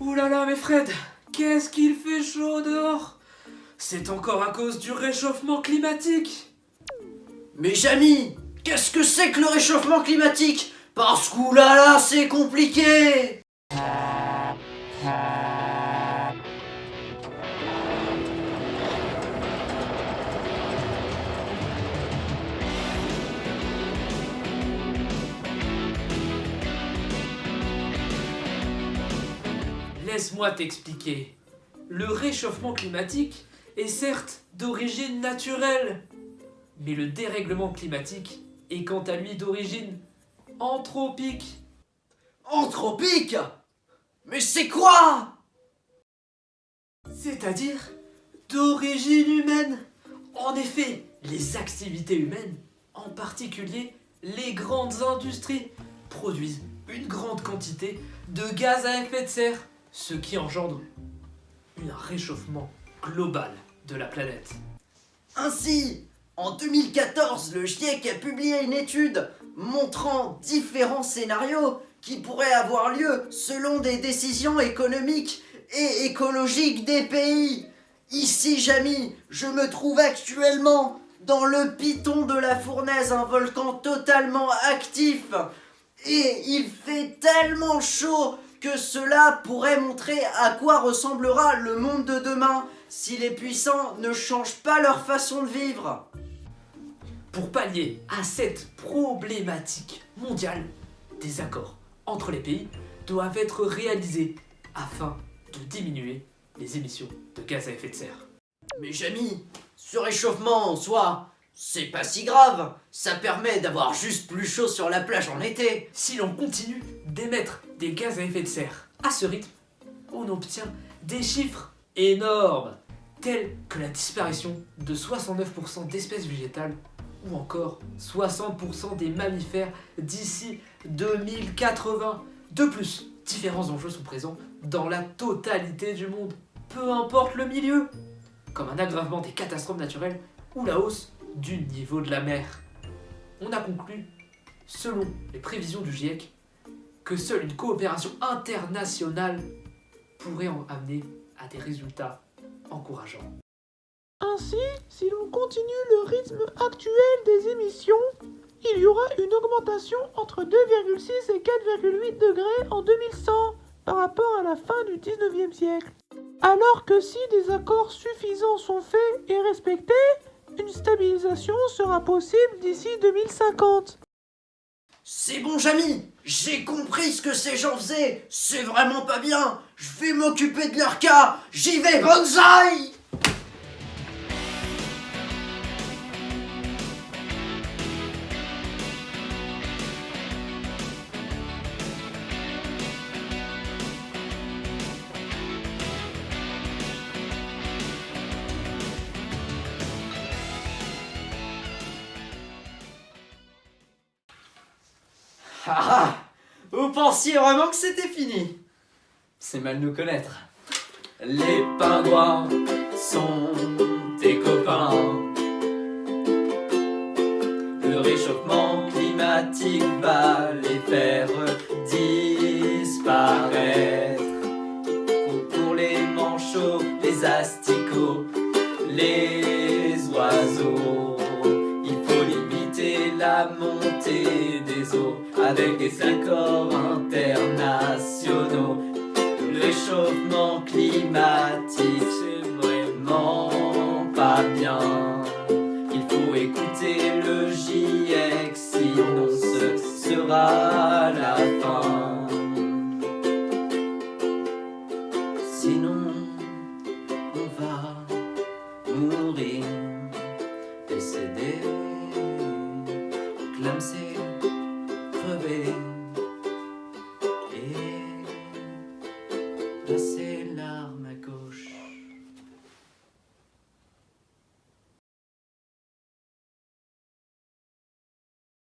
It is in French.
Ouh là là, mais Fred, qu'est-ce qu'il fait chaud dehors? C'est encore à cause du réchauffement climatique. Mais Jamy, qu'est-ce que c'est que le réchauffement climatique? Parce qu'oulala, c'est compliqué. Laisse-moi t'expliquer. Le réchauffement climatique est certes d'origine naturelle, mais le dérèglement climatique est quant à lui d'origine anthropique. Anthropique? Mais c'est quoi? C'est-à-dire d'origine humaine. En effet, les activités humaines, en particulier les grandes industries, produisent une grande quantité de gaz à effet de serre, ce qui engendre un réchauffement global de la planète. Ainsi, en 2014, le GIEC a publié une étude montrant différents scénarios qui pourraient avoir lieu selon des décisions économiques et écologiques des pays. Ici, Jamy, je me trouve actuellement dans le piton de la Fournaise, un volcan totalement actif. Et il fait tellement chaud que cela pourrait montrer à quoi ressemblera le monde de demain si les puissants ne changent pas leur façon de vivre. Pour pallier à cette problématique mondiale, des accords entre les pays doivent être réalisés afin de diminuer les émissions de gaz à effet de serre. Mais Jamy, ce réchauffement en soi, c'est pas si grave. Ça permet d'avoir juste plus chaud sur la plage en été. Si l'on continue d'émettre des gaz à effet de serre à ce rythme, on obtient des chiffres énormes, tels que la disparition de 69% d'espèces végétales ou encore 60% des mammifères d'ici 2080. De plus, différents enjeux sont présents dans la totalité du monde, peu importe le milieu, comme un aggravement des catastrophes naturelles ou la hausse du niveau de la mer. On a conclu, selon les prévisions du GIEC, que seule une coopération internationale pourrait en amener à des résultats encourageants. Ainsi, si l'on continue le rythme actuel des émissions, il y aura une augmentation entre 2,6 et 4,8 degrés en 2100 par rapport à la fin du 19e siècle. Alors que si des accords suffisants sont faits et respectés, une stabilisation sera possible d'ici 2050. C'est bon, Jamy, j'ai compris ce que ces gens faisaient. C'est vraiment pas bien. Je vais m'occuper de leur cas. J'y vais, bonsaï! Ah ah! Vous pensiez vraiment que c'était fini? C'est mal nous connaître. Les pingouins sont tes copains. Le réchauffement climatique va les faire disparaître. Pour les manchots, les asticots, les oiseaux, il faut limiter la montée des eaux avec des accords internationaux. Le réchauffement climatique, c'est vraiment pas bien. Il faut écouter le GIEC, sinon ce sera la fin. Sinon, on va mourir, décédé, clamsé, crevé et glacé.